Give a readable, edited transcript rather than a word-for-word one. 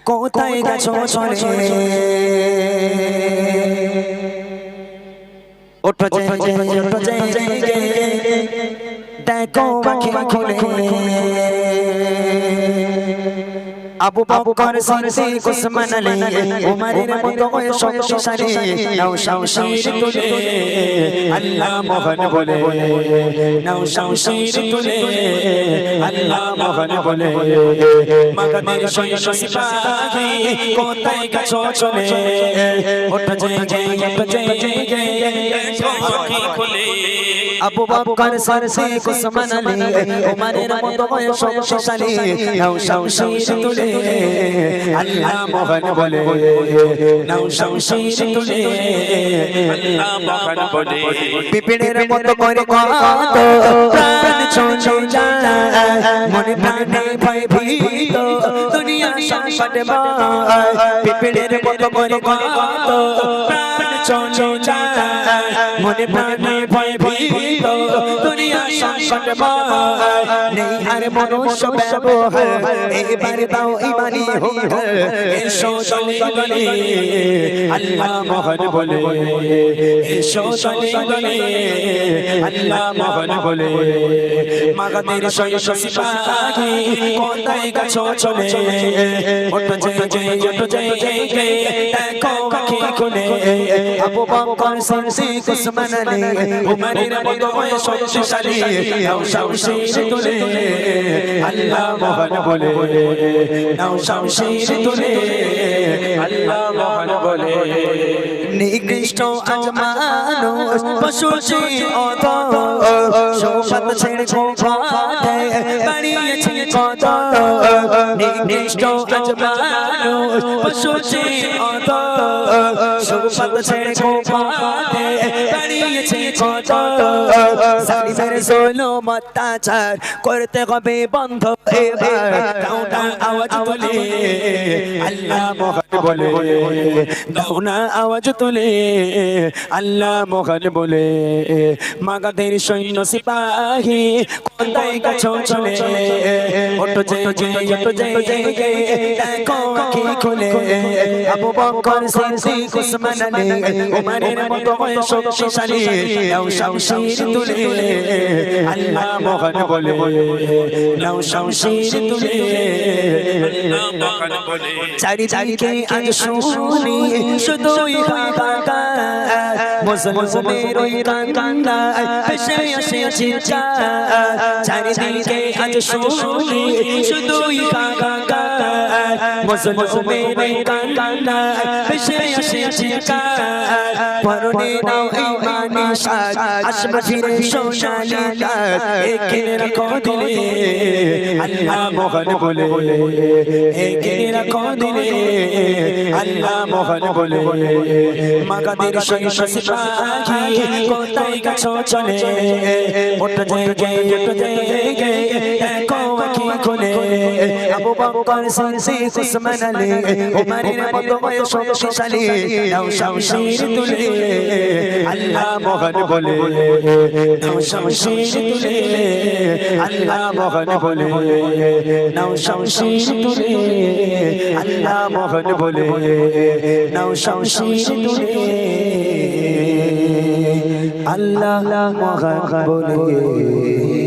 কোথায় গেছো চলে ওঠো জেগে দেখো আঁখি খুলে আবু বকর সিদ্দিক উসমান আলী উমরের মতো শক্তিশালী নাও শামশির তুলে আল্লাহ মোহন বলে নাও শামশির তুলে আল্লাহ মোহন বলে মাগদের সৈন্য সিপাহী কোথায় গেছো চলে ওঠো জেগে আঁখি খুলে আবু বকর সিদ্দিক উসমান আলী উমরের মতো শক্তিশালী নাও শামশির তুলে আল্লাহ মোহন বলে নাও শামশির তুলে আল্লাহ মোহন বলে পিপড়ের মতো করে কত প্রাণ ছুঁয়ে যায় মনে প্রাণে ভয় ভীত দুনিয়া সংকট ভয় পিপড়ের মতো করে কত প্রাণ ছুঁয়ে যায় মনে প্রাণে ভয় ভীত দুনিয়া সংকট ভয় নেই আর মনুষ্য ব্যবহার এবার দাও ইমানি হুঙ্কার এসো চলে গলে আল্লাহ মোহন বলে এসো চলে গলে আল্লাহ মোহন বলে মাগদের সৈন্য সিপাহী কোথায় গেছো চলে ওঠো জেগে দেখো আঁখি খুলে আবু বকর সিদ্দিক উসমান আলী উমরের মতো শক্তিশালী নাও শামশির তুলে আল্লাহ মোহন বলে নাও শামশির তুলে আল্লাহ মোহন বলে নিকৃষ্ট আজ মানুষ পশু অত সোপাত ছেড়ে কোপাতে বাড়িয়েছে কত নিকৃষ্ট আজ মানুষ পশু অত সোপাত ছেড়ে কোপাতে বাড়িয়েছে কত সালিমের জুলুম অত্যাচার করতে হবে বন্ধ এবার দাও দাও আওয়াজ তুলে আল্লাহ মোহন বলে দাও না আওয়াজ তুলে আল্লাহ মোহন বলে মাগদের সৈন্য সিপাহী কোথায় গেছো চলে ওঠো জেগে দেখো আঁখি খুলে আবু বকর সিদ্দিক উসমান আলী উমরের মতো শক্তিশালী নাও শামশির তুলে আল্লাহ মোহন বলে নাও শামশির তুলে আল্লাহ মোহন বলে চারিদিকে আজ শুনি শুধুই হাহাকার মুসলমানের ওই কান্না ভেসে আসে চিৎকার চারিদিকে আজ শুনি শুধুই হাহাকার মুসলমানের ওই কান্না ভেসে আসে চিৎকার পরনে নাও ইমানি সাজ আসবে ফিরে সোনালি রাত এখানে রাখো দিলে আল্লাহ মোহন বলে এখানে রাখো দিলে আল্লাহ মোহন বলে মাগদের সৈন্য সিপাহী কোথায় গেছো চলে ওঠো জেগে দেখো আঁখি খুলে আবু বকর সিদ্দিক উসমান আলী উমরের মতো শক্তিশালী নাও শামশির তুলে আল্লাহ মোহন বলে নাও শামশির তুলে আল্লাহ মোহন বলে নাও শামশির তুলে আল্লাহ মোহন বলে নাও শামশির তুলে আল্লাহ মোহন বলে